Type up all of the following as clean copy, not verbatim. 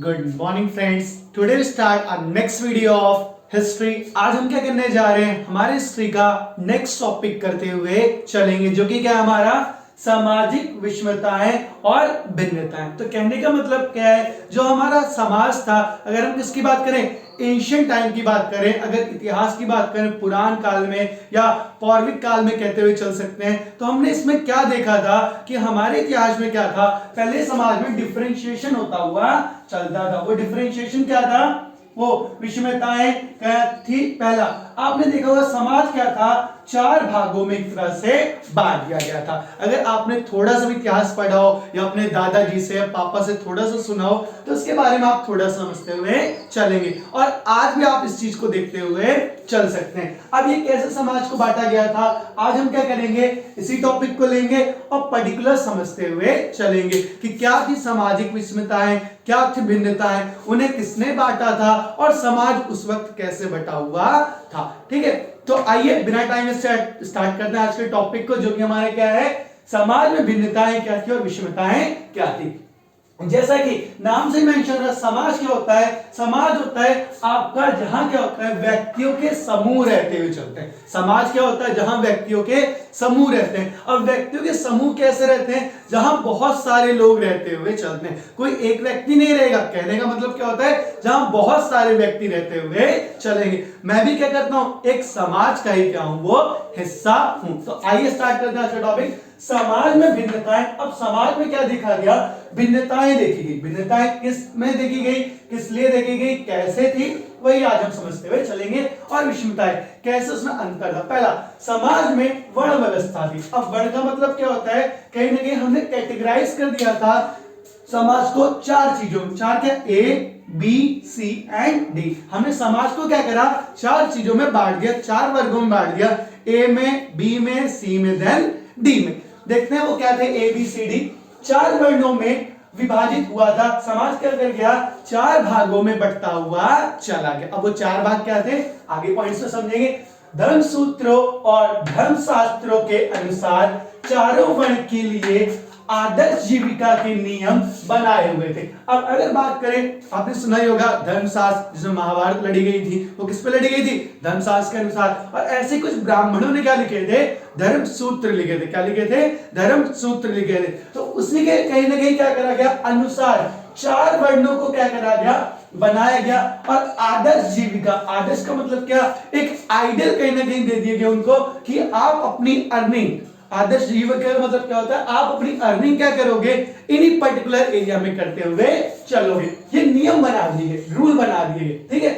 Good morning friends. Today we start our next video of history. आज हम क्या करने जा रहे हैं, हमारे हिस्ट्री का नेक्स्ट टॉपिक करते हुए चलेंगे, जो कि क्या है हमारा सामाजिक विषमताएं और भिन्नताएं। तो कहने का मतलब क्या है, जो हमारा समाज था, अगर हम किसकी बात करें, एंशियंट टाइम की बात करें, अगर इतिहास की बात करें पुरान काल में या पौराणिक काल में कहते हुए चल सकते हैं, तो हमने इसमें क्या देखा था कि हमारे इतिहास में क्या था, पहले समाज में डिफरेंशिएशन होता हुआ चलता था। वो डिफरेंशिएशन क्या था, वो विषमताएं क्या थी। पहला आपने देखा होगा समाज क्या था, चार भागों में एक तरह से बांट दिया गया था। अगर आपने थोड़ा सा भी इतिहास पढ़ा हो या अपने दादाजी से या पापा से थोड़ा सा सुना हो, तो उसके बारे में आप थोड़ा समझते हुए चलेंगे और आज भी आप इस चीज को देखते हुए चल सकते हैं। अब ये कैसे समाज को बांटा गया था, आज हम क्या करेंगे, इसी टॉपिक को लेंगे और पर्टिकुलर समझते हुए चलेंगे कि क्या थी सामाजिक विषमताएं, क्या थी भिन्नताएं, उन्हें किसने बांटा था और समाज उस वक्त कैसे बटा हुआ था। ठीक है, तो आइए बिना टाइम स्टार्ट करते हैं आज के टॉपिक को, जो कि हमारा क्या है, समाज में भिन्नताएं क्या थी और विषमताएं क्या थी। जैसा कि नाम से मेंशन है, समाज क्या होता है, समाज होता है आपका जहां क्या होता है, व्यक्तियों के समूह रहते हुए चलते हैं। समाज क्या होता है, जहां व्यक्तियों के समूह रहते हैं। अब व्यक्तियों के समूह कैसे रहते हैं, जहां बहुत सारे लोग रहते हुए चलते हैं, कोई एक व्यक्ति नहीं रहेगा। कहने का मतलब क्या होता है, जहां बहुत सारे व्यक्ति रहते हुए चलेंगे। मैं भी क्या करता हूं, एक समाज का ही क्या हूं, वो हिस्सा हूं। तो आइए स्टार्ट करते हैं आज का टॉपिक, समाज में भिन्नताएं। अब समाज में क्या देखा गया, भिन्नताएं देखी गई। भिन्नताएं किस में देखी गई, किस लिए देखी गई, कैसे थी, वही आज हम समझते हुए चलेंगे। और विषमताएं कैसे, उसमें अंतर था। पहला, समाज में वर्ण व्यवस्था थी। अब वर्ण का मतलब क्या होता है, कहीं ना कहीं हमने कैटेगराइज कर दिया था समाज को चार चीजों में। चार क्या, A B C and D. हमने समाज को क्या करा, चार चीजों में बांट दिया, चार वर्गों में बांट दिया, ए में, बी में, सी में, देन डी में। देखते हैं वो क्या थे, ए बी सी डी। चार वर्णों में विभाजित हुआ था समाज, क्या कर गया, चार भागों में बंटता हुआ चला गया। अब वो चार भाग क्या थे, आगे पॉइंट्स में समझेंगे। धर्म सूत्रों और धर्म शास्त्रों के अनुसार चारों वर्ण के लिए आदर्श जीविका के नियम बनाए हुए थे। अब अगर बात करें, आपने सुना ही होगा धर्मशास्त्र, जिसमें महाभारत लड़ी गई थी, वो किस पे लड़ी गई थी, धर्मशास्त्र के अनुसार। और ऐसे कुछ ब्राह्मणों ने क्या लिखे थे, धर्म सूत्र लिखे थे। क्या लिखे थे, धर्म सूत्र लिखे थे। तो उसी के कहीं ना कहीं क्या करा गया, अनुसार चार वर्णों को क्या करा गया, बनाया गया। और आदर्श जीविका, आदर्श का मतलब क्या, एक आइडियल कहीं ना कहीं दे दिए गए उनको कि आप अपनी अर्निंग, आदर्श जीवन का मतलब क्या होता है, आप अपनी अर्निंग क्या करोगे, इन्हीं पर्टिकुलर एरिया में करते हुए चलोगे। ये नियम बना दिए, रूल बना दिए। ठीक है,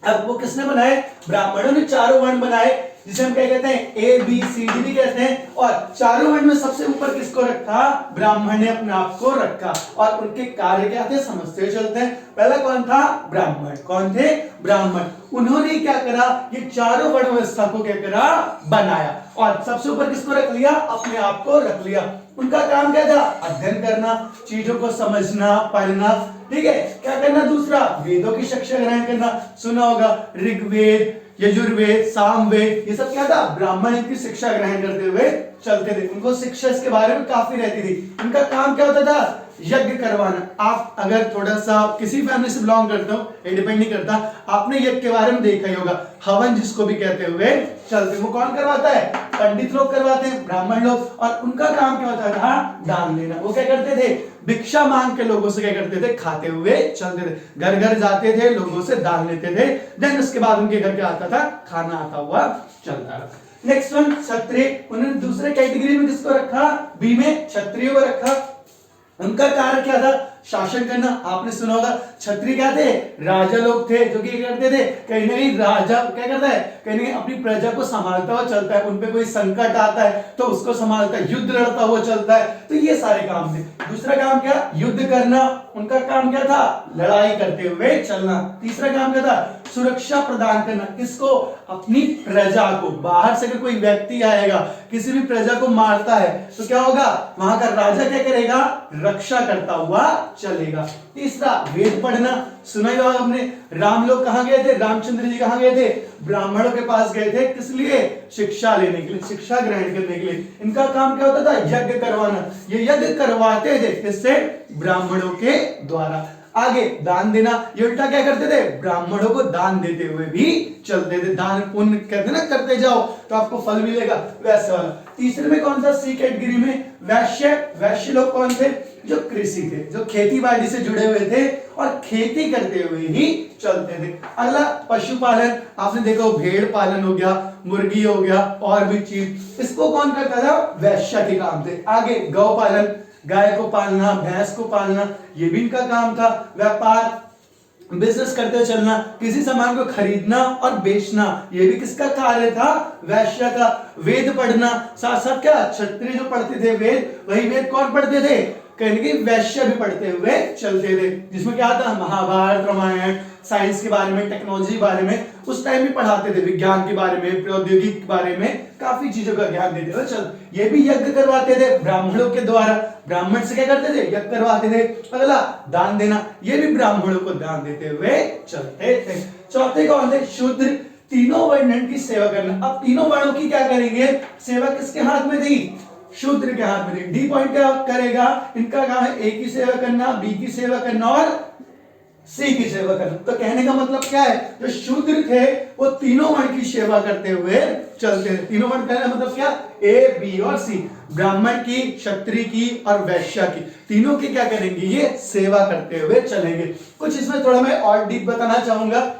अब वो किसने बनाए, ब्राह्मणों ने चारों वर्ण बनाए, जिसे हम क्या कहते हैं, ए बी सी डी भी कहते हैं। और चारों वर्ण में सबसे ऊपर किसको रखा, ब्राह्मण ने अपने आप को रखा। और उनके कार्य क्या थे, समझते हुए चलते हैं। पहला कौन था, ब्राह्मण। कौन थे, ब्राह्मण। उन्होंने क्या करा, ये चारों वर्ण व्यवस्था को क्या करा, बनाया। और सबसे ऊपर किसको रख लिया, अपने आप को रख लिया। उनका काम क्या था, अध्ययन करना, चीजों को समझना, पढ़ना। ठीक है, क्या करना, दूसरा वेदों की शिक्षा ग्रहण करना। सुना होगा ऋग्वेद, यजुर्वेद, सामवेद, ये सब क्या था, ब्राह्मण इनकी शिक्षा ग्रहण करते हुए चलते थे। उनको शिक्षा इसके बारे में काफी रहती थी। इनका काम क्या होता था, यज्ञ करवाना। आप अगर थोड़ा सा किसी फैमिली से बिलोंग करते हो, ये डिपेंड नहीं करता, आपने यज्ञ के बारे में देखा ही होगा, हवन जिसको भी कहते हुए चलते। वो कौन करवाता है, पंडित लोग करवाते हैं, ब्राह्मण लोग। और उनका काम क्या होता था, दान लेना। वो क्या करते थे, भिक्षा मांग के लोगों से क्या करते थे, खाते हुए चलते थे, घर घर जाते थे, लोगों से दान लेते थे। देन उसके बाद उनके घर क्या आता था, खाना आता हुआ चलता था। नेक्स्ट वन, क्षत्रिय। उन्होंने दूसरे कैटेगरी में किसको रखा, बी में क्षत्रियो को रखा। उनका कार्य क्या था, शासन करना। आपने सुना होगा क्षत्रिय क्या थे, राजा लोग थे, जो कि करते थे, कहीं ना कहीं राजा क्या करता है, कहीं ना कहीं अपनी प्रजा को संभालता हुआ चलता है। उनपे कोई संकट आता है तो उसको संभालता है, युद्ध लड़ता हुआ चलता है। तो ये सारे काम थे। दूसरा काम क्या, युद्ध करना। उनका काम क्या था, लड़ाई करते हुए चलना। तीसरा काम क्या था, सुरक्षा प्रदान करना। किसको, अपनी प्रजा को। बाहर से अगर कोई व्यक्ति आएगा, किसी भी प्रजा को मारता है, तो क्या होगा, वहां का राजा क्या करेगा, रक्षा करता हुआ चलेगा। तीसरा, वेद पढ़ना। सुना ही होगा हमने, राम लोग कहां गए थे, रामचंद्र जी कहां गए थे, ब्राह्मणों के पास गए थे। किस लिए, शिक्षा लेने के लिए, शिक्षा ग्रहण करने के लिए। इनका काम क्या होता था, यज्ञ करवाना। ये यज्ञ करवाते थे, किससे, ब्राह्मणों के द्वारा। आगे दान देना, ये उल्टा क्या करते थे, ब्राह्मणों को दान देते हुए भी चलते थे। दान पुण्य कहते ना, करते जाओ तो आपको फल मिलेगा, वैसे वाला। तीसरे में कौन सा, सी कैटेगरी में वैश्य। वैश्य लोग कौन थे, जो कृषि थे, जो खेती बाड़ी से जुड़े हुए थे और खेती करते हुए ही चलते थे। अगला पशुपालन, आपने देखो भेड़ पालन हो गया, मुर्गी हो गया और भी चीज, इसको कौन करता था, वैश्य के काम थे। आगे गौ पालन, गाय को पालना, भैंस को पालना, ये भी इनका काम था। व्यापार, बिजनेस करते चलना, किसी सामान को खरीदना और बेचना, ये भी किसका कार्य था, वैश्य का। वेद पढ़ना, साथ साथ क्या, क्षत्रिय जो पढ़ते थे वेद, वही वेद कौन पढ़ते थे, कहीं कि वैश्य भी पढ़ते हुए चलते थे। जिसमें क्या था, महाभारत, रामायण, साइंस के बारे में, टेक्नोलॉजी के बारे में उस टाइम भी पढ़ाते थे, विज्ञान के बारे में, प्रौद्योगिकी के बारे में, काफी चीजों का ज्ञान देते थे। चल, ये भी यज्ञ करवाते थे ब्राह्मणों के द्वारा, ब्राह्मण से क्या करते थे, यज्ञ करवाते थे। अगला दान देना, ये भी ब्राह्मणों को दान देते हुए चलते थे। चौथे कौन थे, शूद्र, तीनों वर्णन की सेवा करना। अब तीनों वर्णों की क्या करेंगे, सेवा किसके हाथ में थी, शूद्र के हाथ में थी। डी पॉइंट क्या करेगा, इनका काम है ए की सेवा करना, बी की सेवा करना और सी की सेवा करना। तो कहने का मतलब क्या है, जो शूद्र थे वो तीनों वर्ण की सेवा करते हुए चलते थे। तीनों वर्ण कहने का मतलब क्या, ए, बी और सी, ब्राह्मण की, क्षत्रिय की और वैश्य की, तीनों की क्या करेंगे, ये सेवा करते हुए चलेंगे। कुछ इसमें थोड़ा मैं और डीप बताना चाहूंगा।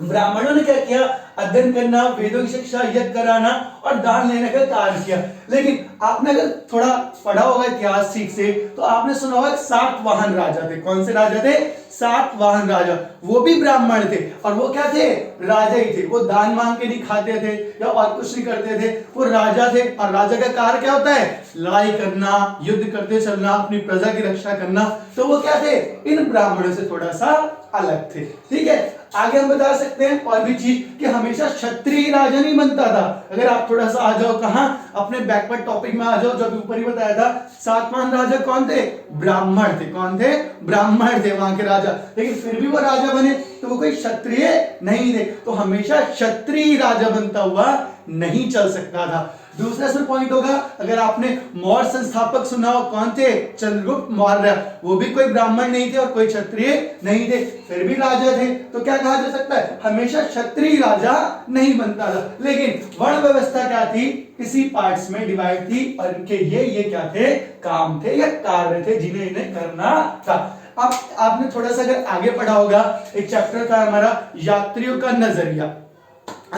ब्राह्मणों ने क्या किया, अध्ययन करना, वेदों की शिक्षा, यज्ञ कराना और दान लेने का कार्य किया। लेकिन आपने अगर थोड़ा पढ़ा होगा इतिहास ठीक से, तो आपने सुना होगा 7 वाहन राजा थे। कौन से राजा थे, 7 वाहन राजा, वो भी ब्राह्मण थे और वो क्या थे, राजा ही थे। वो दान मांग के नहीं खाते थे या और कुछ नहीं करते थे, वो राजा थे। और राजा का कार्य क्या होता है, लड़ाई करना, युद्ध करते चलना, अपनी प्रजा की रक्षा करना। तो वो क्या थे, इन ब्राह्मणों से थोड़ा सा अलग थे। ठीक है, आगे हम बता सकते हैं और भी चीज कि हमेशा क्षत्रिय राजा नहीं बनता था। अगर आप थोड़ा सा आ जाओ कहां, अपने बैकवर्ड टॉपिक में आ जाओ, जो अभी ऊपर ही बताया था, सातवाहन राजा कौन थे, ब्राह्मण थे। कौन थे, ब्राह्मण थे वहां के राजा। लेकिन फिर भी वो राजा बने तो वो कोई क्षत्रिय नहीं थे। तो हमेशा क्षत्रिय राजा बनता हुआ नहीं चल सकता था। दूसरा इसमें पॉइंट होगा, अगर आपने मौर्य संस्थापक सुना हो, कौन थे, चंद्रगुप्त मौर्य, वो भी कोई ब्राह्मण नहीं थे और कोई क्षत्रिय नहीं थे, फिर भी राजा थे। तो क्या कहा जा सकता है, हमेशा क्षत्रिय राजा नहीं बनता था। लेकिन वर्ण व्यवस्था क्या थी, इसी पार्ट्स में डिवाइड थी और इनके ये क्या थे, काम थे या कार्य थे जिन्हें इन्हें करना था। अब आपने थोड़ा सा अगर आगे पढ़ा होगा, एक चैप्टर था हमारा यात्रियों का नजरिया।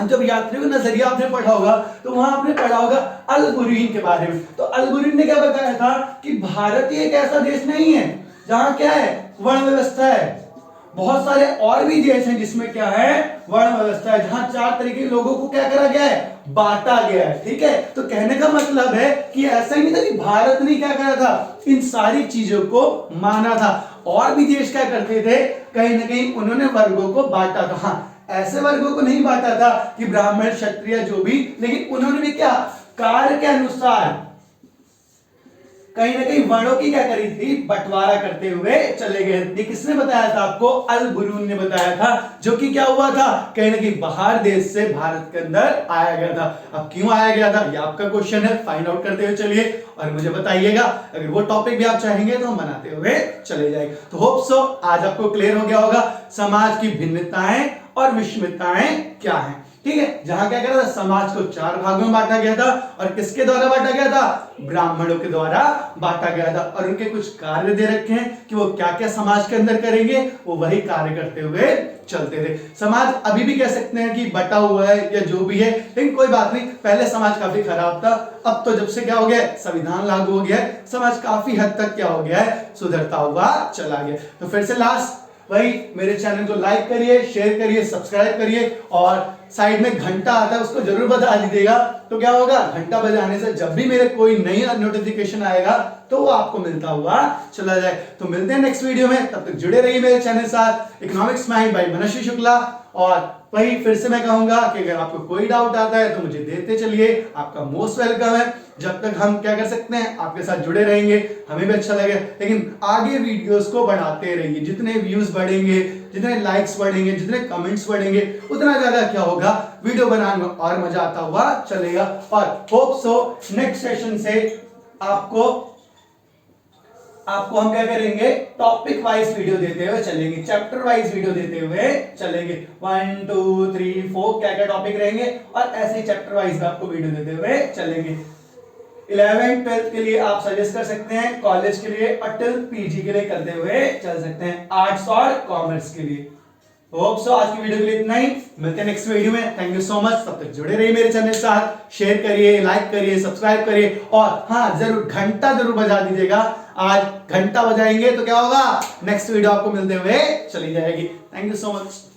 जब यात्रियों का नजरिया आपने पढ़ा होगा तो वहां आपने पढ़ा होगा अल-बुरीन के बारे में। तो अल-बुरीन ने क्या बताया था कि भारत एक ऐसा देश नहीं है जहां क्या है, वर्ण व्यवस्था है। बहुत सारे और भी देश हैं जिसमें क्या है, वर्ण व्यवस्था है, जहां 4 तरीके के लोगों को क्या करा गया है, बांटा गया है। ठीक है, तो कहने का मतलब है कि ऐसा ही नहीं था कि भारत ने क्या करा था, इन सारी चीजों को माना था। और भी देश क्या करते थे, कहीं ना कहीं उन्होंने वर्गों को बांटा था। हाँ, ऐसे वर्गों को नहीं बांटा था कि ब्राह्मण, क्षत्रिय जो भी, लेकिन उन्होंने भी क्या, कार्य के अनुसार कहीं ना कहीं वर्णों की क्या करी थी, बंटवारा करते हुए चले गए। ये किसने बताया था आपको, अल-बुरून ने बताया था, जो कि क्या हुआ था, कहीं ना कहीं बाहर देश से भारत के अंदर आया गया था। अब क्यों आया गया था, ये आपका क्वेश्चन है, फाइंड आउट करते हुए चलिए और मुझे बताइएगा। अगर वो टॉपिक भी आप चाहेंगे तो हम बनाते हुए चले जाएंगे। तो होप सो आज आपको क्लियर हो गया होगा समाज की भिन्नताएं और विषमताएं क्या है। ठीक है, जहां क्या करा था, समाज को 4 भागों में बांटा गया था और किसके द्वारा बांटा गया था, ब्राह्मणों के द्वारा बांटा गया था। और उनके कुछ कार्य दे रखे हैं कि वो क्या क्या समाज के अंदर करेंगे, वो वही कार्य करते हुए चलते थे। समाज अभी भी कह सकते हैं कि बटा हुआ है या जो भी है, लेकिन कोई बात नहीं, पहले समाज काफी खराब था। अब तो जब से क्या हो गया, संविधान लागू हो गया है, समाज काफी हद तक क्या हो गया है, सुधरता हुआ चला गया। तो फिर से लास्ट वही, मेरे चैनल को लाइक करिए, शेयर करिए, सब्सक्राइब करिए और साइड में घंटा आता है उसको जरूर बजा दीजिएगा। तो क्या होगा, घंटा बजाने से जब भी मेरे कोई नई नोटिफिकेशन आएगा तो वो आपको मिलता हुआ चला जाए। तो मिलते हैं नेक्स्ट वीडियो में, तब तक जुड़े रहिए मेरे चैनल साथ, इकोनॉमिक्स माइंड बाय मनस्वी शुक्ला। और वही फिर से मैं कहूंगा कि अगर आपको कोई डाउट आता है तो मुझे देते चलिए, आपका मोस्ट वेलकम है। जब तक हम क्या कर सकते हैं, आपके साथ जुड़े रहेंगे, हमें भी अच्छा लगे। लेकिन आगे वीडियोस को बढ़ाते रहिए, जितने व्यूज बढ़ेंगे, जितने लाइक्स बढ़ेंगे, जितने कमेंट्स बढ़ेंगे, उतना ज्यादा क्या होगा, वीडियो बनाने में और मजा आता हुआ चलेगा। और होप सो नेक्स्ट सेशन से आपको आपको हम क्या करेंगे, टॉपिक वाइज वीडियो देते हुए चलेंगे, चैप्टर वाइज वीडियो देते हुए चलेंगे। 1 2 3 4 क्या क्या टॉपिक रहेंगे और ऐसे ही चैप्टर वाइज आपको वीडियो देते हुए चलेंगे। 11th 12th के लिए आप सजेस्ट कर सकते हैं, कॉलेज के लिए और टिल पीजी के लिए करते हुए चल सकते हैं, आर्ट्स और कॉमर्स के लिए। होप सो आज की वीडियो के लिए इतना ही, मिलते हैं नेक्स्ट वीडियो में। थैंक यू सो मच, तब तक जुड़े रहिए मेरे चैनल के साथ, शेयर करिए, लाइक करिए, सब्सक्राइब करिए और हाँ जरूर घंटा जरूर बजा दीजिएगा। आज घंटा बजाएंगे तो क्या होगा, नेक्स्ट वीडियो आपको मिलते हुए चली जाएगी। Thank you so much.